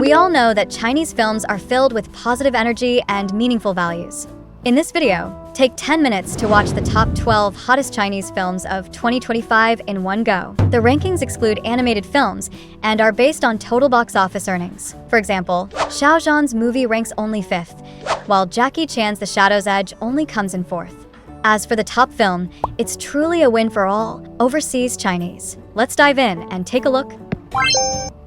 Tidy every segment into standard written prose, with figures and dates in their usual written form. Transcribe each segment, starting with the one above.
We all know that Chinese films are filled with positive energy and meaningful values. In this video, take 10 minutes to watch the top 12 hottest Chinese films of 2025 in one go. The rankings exclude animated films and are based on total box office earnings. For example, Xiao Zhan's movie ranks only 5th, while Jackie Chan's The Shadow's Edge only comes in 4th. As for the top film, it's truly a win for all overseas Chinese. Let's dive in and take a look.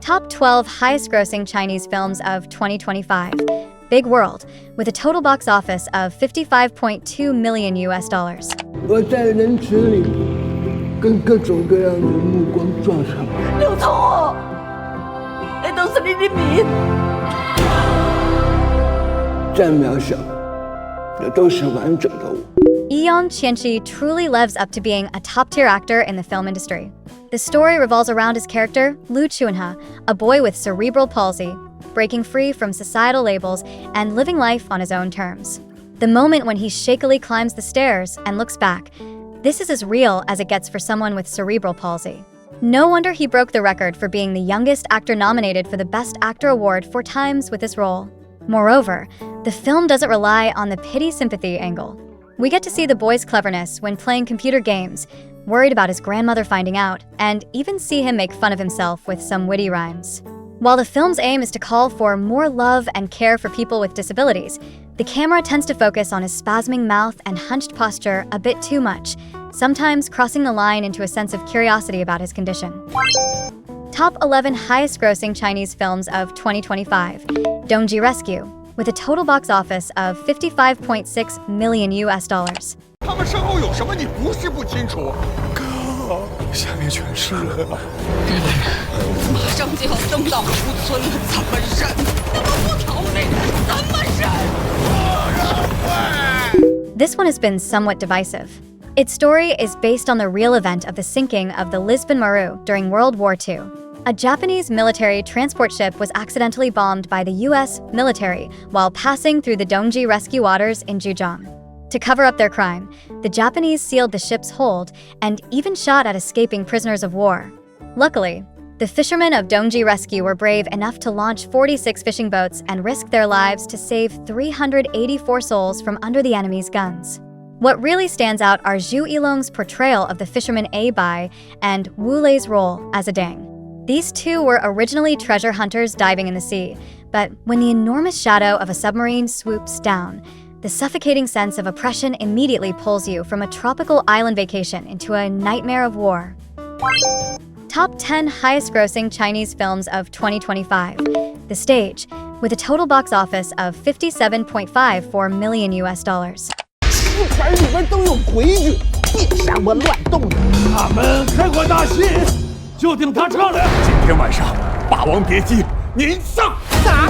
Top 12 highest-grossing Chinese films of 2025. Big World, with a total box office of $55.2 million. 我在人群里跟各种各样的目光撞上。刘聪，那都是你的命。再渺小，这都是完整的我。Eon Qianqi truly lives up to being a top-tier actor in the film industry. The story revolves around his character, Lu Chunha, a boy with cerebral palsy, breaking free from societal labels and living life on his own terms. The moment when he shakily climbs the stairs and looks back, this is as real as it gets for someone with cerebral palsy. No wonder he broke the record for being the youngest actor nominated for the Best Actor award 4 times with this role. Moreover, the film doesn't rely on the pity-sympathy angle. We get to see the boy's cleverness when playing computer games, worried about his grandmother finding out, and even see him make fun of himself with some witty rhymes. While the film's aim is to call for more love and care for people with disabilities, the camera tends to focus on his spasming mouth and hunched posture a bit too much, sometimes crossing the line into a sense of curiosity about his condition. Top 11 highest-grossing Chinese films of 2025. Dongji Rescue, with a total box office of $55.6 million. 他们身后有什么你不是不清楚。哥，下面全是人。日本人马上就要登岛出村了，怎么忍？那么不逃的人怎么忍？ This one has been somewhat divisive. Its story is based on the real event of the sinking of the Lisbon Maru during World War II. A Japanese military transport ship was accidentally bombed by the US military while passing through the Dongji Rescue waters in Zhejiang. To cover up their crime, the Japanese sealed the ship's hold and even shot at escaping prisoners of war. Luckily, the fishermen of Dongji Rescue were brave enough to launch 46 fishing boats and risk their lives to save 384 souls from under the enemy's guns. What really stands out are Zhu Yilong's portrayal of the fisherman A Bai and Wu Lei's role as a Dang. These two were originally treasure hunters diving in the sea, but when the enormous shadow of a submarine swoops down, the suffocating sense of oppression immediately pulls you from a tropical island vacation into a nightmare of war. Top 10 highest-grossing Chinese films of 2025. The Stage, with a total box office of $57.54 million. 戏团里面都有规矩，别瞎我乱动的。他们开过大戏，就听他唱了。今天晚上，《霸王别姬》您上。啥？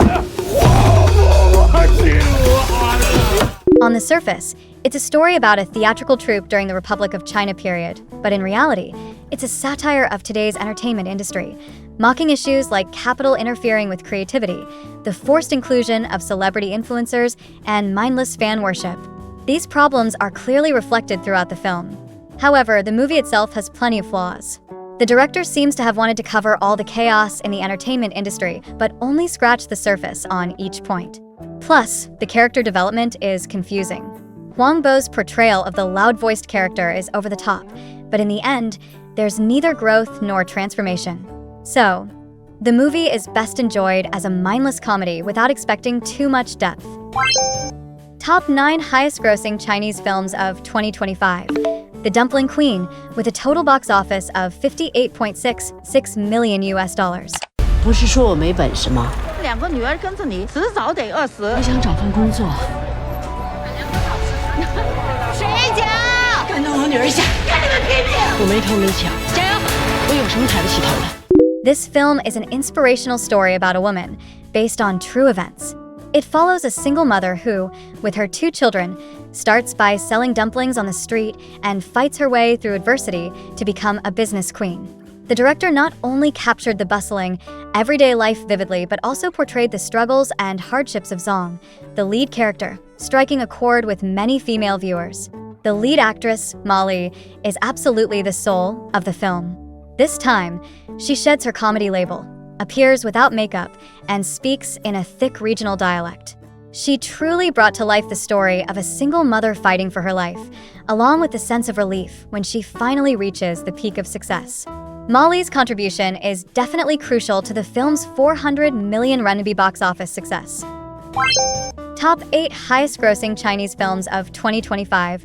On the surface, it's a story about a theatrical troupe during the Republic of China period, but in reality, it's a satire of today's entertainment industry, mocking issues like capital interfering with creativity, the forced inclusion of celebrity influencers, and mindless fan worship. These problems are clearly reflected throughout the film. However, the movie itself has plenty of flaws. The director seems to have wanted to cover all the chaos in the entertainment industry, but only scratched the surface on each point. Plus, the character development is confusing. Huang Bo's portrayal of the loud-voiced character is over the top, but in the end, there's neither growth nor transformation. So, the movie is best enjoyed as a mindless comedy without expecting too much depth. Top 9 highest-grossing Chinese films of 2025. The Dumpling Queen, with a total box office of $58.66 million. 不是说我没本事吗？2个女儿跟着你，迟早得饿死。我想找份工作。水饺，跟着我女儿下，跟你们拼命！我没偷没抢，加油！我有什么抬不起头的？ This film is an inspirational story about a woman, based on true events. It follows a single mother who, with her 2 children, starts by selling dumplings on the street and fights her way through adversity to become a business queen. The director not only captured the bustling, everyday life vividly, but also portrayed the struggles and hardships of Zong, the lead character, striking a chord with many female viewers. The lead actress, Molly, is absolutely the soul of the film. This time, she sheds her comedy label, appears without makeup, and speaks in a thick regional dialect. She truly brought to life the story of a single mother fighting for her life, along with the sense of relief when she finally reaches the peak of success. Molly's contribution is definitely crucial to the film's 400 million renminbi box office success. Top 8 highest-grossing Chinese films of 2025.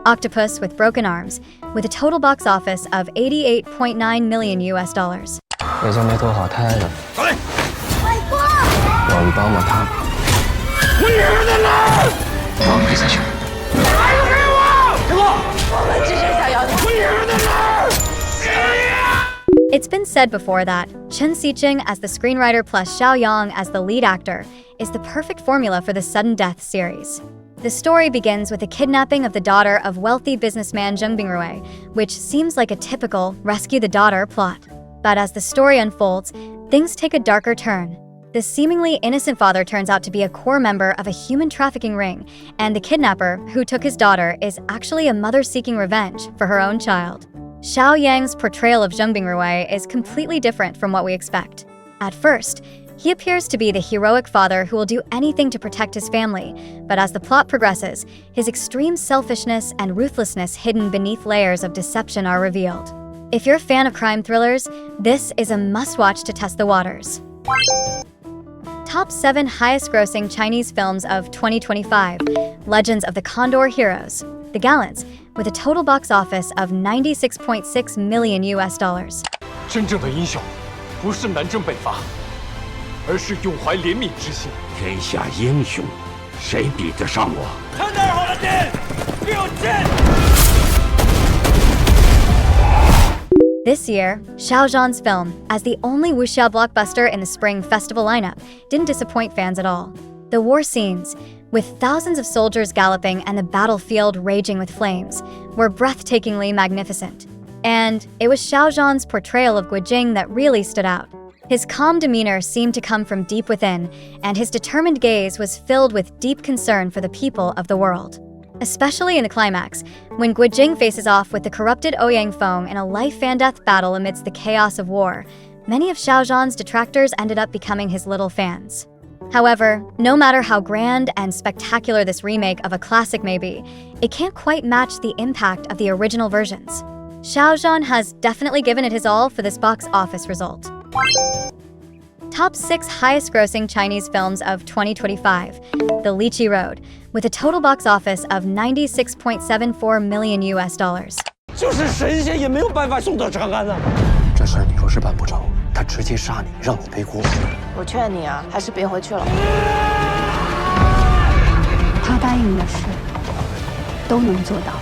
Octopus with Broken Arms, with a total box office of $88.9 million US dollars. 有就没投好胎的，走嘞！我一帮我他，我女儿在哪儿？我没再去。还有给我！给我！我们只是想要你。我女儿在哪儿？ It's been said before that Chen Xiqing as the screenwriter plus Xiao Yang as the lead actor is the perfect formula for the sudden death series. The story begins with the kidnapping of the daughter of wealthy businessman Zheng Bingrui, which seems like a typical rescue the daughter plot. But as the story unfolds, things take a darker turn. The seemingly innocent father turns out to be a core member of a human trafficking ring, and the kidnapper, who took his daughter, is actually a mother seeking revenge for her own child. Xiao Yang's portrayal of Zheng Bingrui is completely different from what we expect. At first, he appears to be the heroic father who will do anything to protect his family, but as the plot progresses, his extreme selfishness and ruthlessness hidden beneath layers of deception are revealed. If you're a fan of crime thrillers, this is a must-watch to test the waters. Top 7 highest-grossing Chinese films of 2025. Legends of the Condor Heroes, The Gallants, with a total box office of $96.6 million US dollars. 真正的英雄，不是南征北伐，而是永怀怜悯之心。天下英雄，谁比得上我？看那儿好了，剑，给我剑！ This year, Xiao Zhan's film, as the only wuxia blockbuster in the spring festival lineup, didn't disappoint fans at all. The war scenes, with thousands of soldiers galloping and the battlefield raging with flames, were breathtakingly magnificent. And it was Xiao Zhan's portrayal of Guijing that really stood out. His calm demeanor seemed to come from deep within, and his determined gaze was filled with deep concern for the people of the world. Especially in the climax, when Guijing faces off with the corrupted Ouyang Feng in a life-and-death battle amidst the chaos of war, many of Xiao Zhan's detractors ended up becoming his little fans. However, no matter how grand and spectacular this remake of a classic may be, it can't quite match the impact of the original versions. Xiao Zhan has definitely given it his all for this box office result. Top 6 highest-grossing Chinese films of 2025. The Lychee Road, with a total box office of $96.74 million US dollars. 就是神仙也没有办法送到长安啊！这事儿你若是办不成，他直接杀你，让你背锅。我劝你啊，还是别回去了。他答应的事都能做到。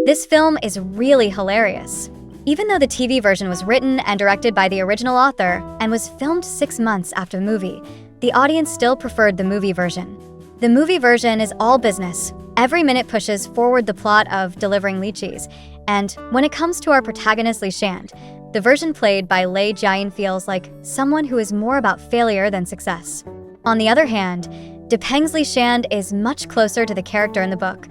This film is really hilarious. Even though the TV version was written and directed by the original author and was filmed 6 months after the movie, the audience still preferred the movie version. The movie version is all business. Every minute pushes forward the plot of delivering lychees, and when it comes to our protagonist Li Shand, the version played by Lei Jiayin feels like someone who is more about failure than success. On the other hand, Depeng's Li Shand is much closer to the character in the book,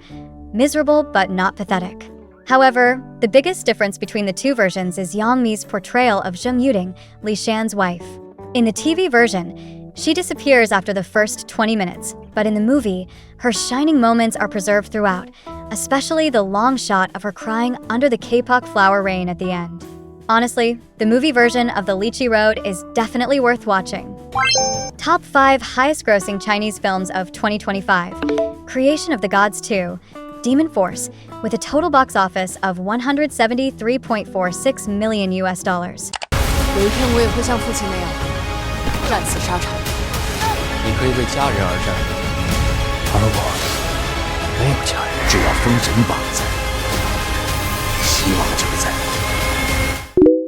miserable but not pathetic. However, the biggest difference between the two versions is Yang Mi's portrayal of Zheng Yuding, Li Shan's wife. In the TV version, she disappears after the first 20 minutes, but in the movie, her shining moments are preserved throughout, especially the long shot of her crying under the kapok flower rain at the end. Honestly, the movie version of The Lychee Road is definitely worth watching. Top 5 highest-grossing Chinese films of 2025. Creation of the Gods 2, Demon Force, with a total box office of $173.46 million US dollars. 有一天我也会像父亲那样战死沙场。你可以为家人而战，而我没有家人。只要封神榜在，希望就在。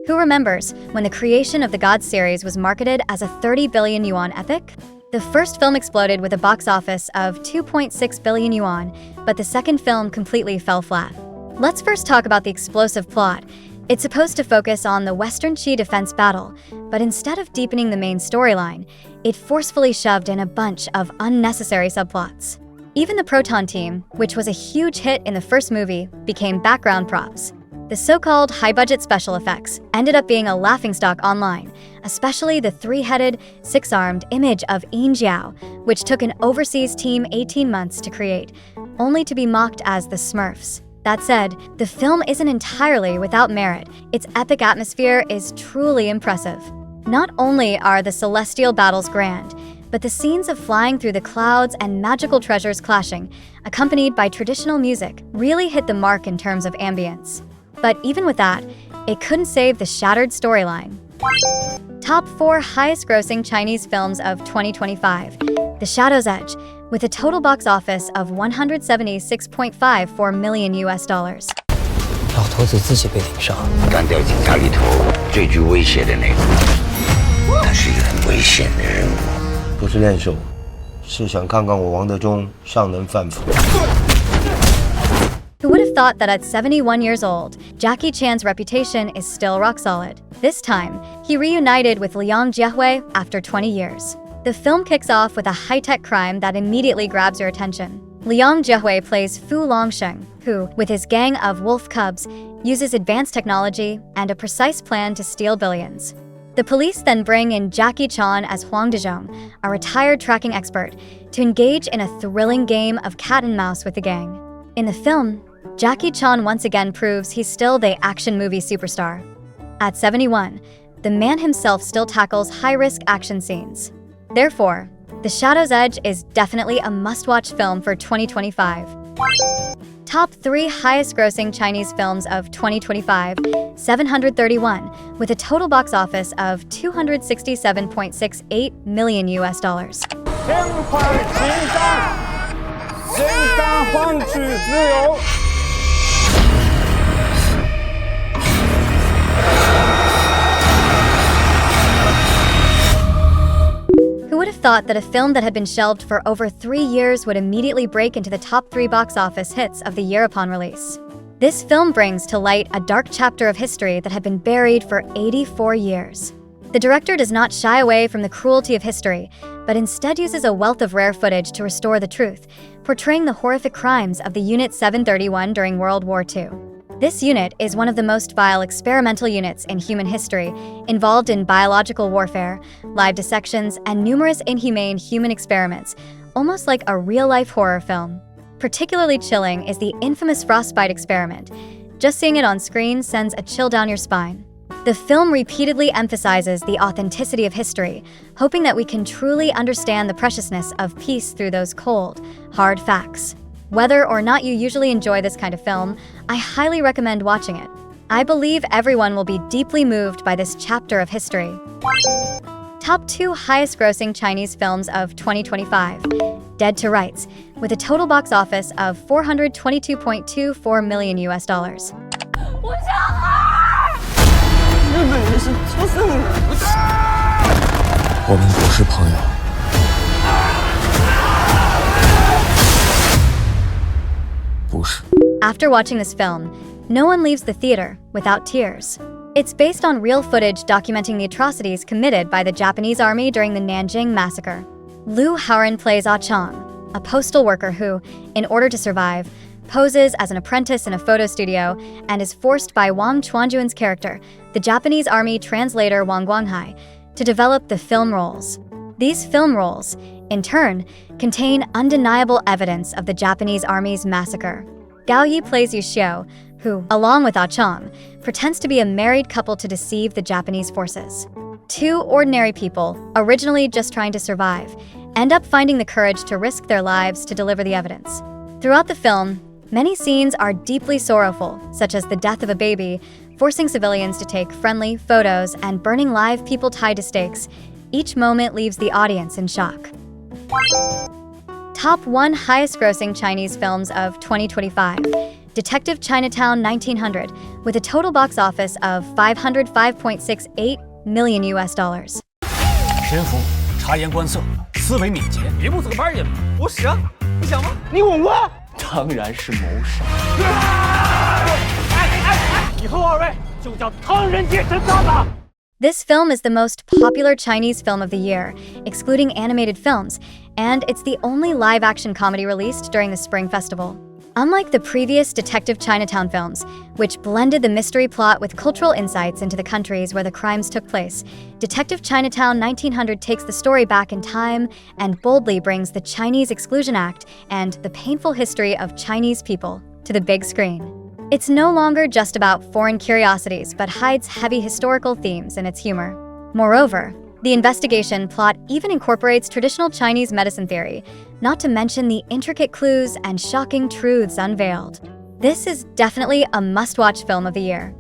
Who remembers when the Creation of the Gods series was marketed as a 30 billion yuan epic? The first film exploded with a box office of 2.6 billion yuan, but the second film completely fell flat. Let's first talk about the explosive plot. It's supposed to focus on the Western Qi defense battle, but instead of deepening the main storyline, it forcefully shoved in a bunch of unnecessary subplots. Even the Proton team, which was a huge hit in the first movie, became background props. The so-called high-budget special effects ended up being a laughingstock online, especially the three-headed, six-armed image of Yin Jiao, which took an overseas team 18 months to create, only to be mocked as the Smurfs. That said, the film isn't entirely without merit. Its epic atmosphere is truly impressive. Not only are the celestial battles grand, but the scenes of flying through the clouds and magical treasures clashing, accompanied by traditional music, really hit the mark in terms of ambience. But even with that, it couldn't save the shattered storyline. Top 4 highest-grossing Chinese films of 2025. The Shadow's Edge, with a total box office of $176.54 million US. 老头子自己被领上，干掉警察里头最具威胁的那个，那是一个很危险的任务。不是练手，是想看看我王德忠尚能犯法。 Who would have thought that at 71 years old, Jackie Chan's reputation is still rock solid? This time, he reunited with Liang Jiehui after 20 years. The film kicks off with a high-tech crime that immediately grabs your attention. Liang Jiehui plays Fu Longsheng, who, with his gang of wolf cubs, uses advanced technology and a precise plan to steal billions. The police then bring in Jackie Chan as Huang Dezhong, a retired tracking expert, to engage in a thrilling game of cat and mouse with the gang. In the film, Jackie Chan once again proves he's still the action movie superstar. At 71, the man himself still tackles high-risk action scenes. Therefore, The Shadow's Edge is definitely a must-watch film for 2025. Top 3 highest-grossing Chinese films of 2025, 731, with a total box office of $267.68 million US. Who would have thought that a film that had been shelved for over 3 years would immediately break into the top 3 box office hits of the year upon release? This film brings to light a dark chapter of history that had been buried for 84 years. The director does not shy away from the cruelty of history, but instead uses a wealth of rare footage to restore the truth, portraying the horrific crimes of the Unit 731 during World War II. This unit is one of the most vile experimental units in human history, involved in biological warfare, live dissections, and numerous inhumane human experiments, almost like a real-life horror film. Particularly chilling is the infamous frostbite experiment. Just seeing it on screen sends a chill down your spine. The film repeatedly emphasizes the authenticity of history, hoping that we can truly understand the preciousness of peace through those cold, hard facts. Whether or not you usually enjoy this kind of film, I highly recommend watching it. I believe everyone will be deeply moved by this chapter of history. Top 2 highest-grossing Chinese films of 2025. Dead to Rights, with a total box office of $422.24 million US. 我们不是朋友。 After watching this film, no one leaves the theater without tears. It's based on real footage documenting the atrocities committed by the Japanese army during the Nanjing Massacre. Liu Haoren plays Ah Chang, a postal worker who, in order to survive, poses as an apprentice in a photo studio and is forced by Wang Chuanjuan's character, the Japanese army translator Wang Guanghai, to develop the film rolls. These film rolls, in turn, contain undeniable evidence of the Japanese army's massacre. Gao Yi plays Yu Xiao, who, along with Ah Chang, pretends to be a married couple to deceive the Japanese forces. 2 ordinary people, originally just trying to survive, end up finding the courage to risk their lives to deliver the evidence. Throughout the film, many scenes are deeply sorrowful, such as the death of a baby, forcing civilians to take friendly photos, and burning live people tied to stakes. Each moment leaves the audience in shock. Top 1 highest-grossing Chinese films of 2025. Detective Chinatown 1900, with a total box office of $505.68 million US. 身负察言观色，思维敏捷，一步走个班也我使啊，你想吗？你吻我？当然是谋杀。以后2位就叫唐人街侦探吧。 This film is the most popular Chinese film of the year, excluding animated films, and it's the only live-action comedy released during the Spring Festival. Unlike the previous Detective Chinatown films, which blended the mystery plot with cultural insights into the countries where the crimes took place, Detective Chinatown 1900 takes the story back in time and boldly brings the Chinese Exclusion Act and the painful history of Chinese people to the big screen. It's no longer just about foreign curiosities, but hides heavy historical themes in its humor. Moreover, the investigation plot even incorporates traditional Chinese medicine theory, not to mention the intricate clues and shocking truths unveiled. This is definitely a must-watch film of the year.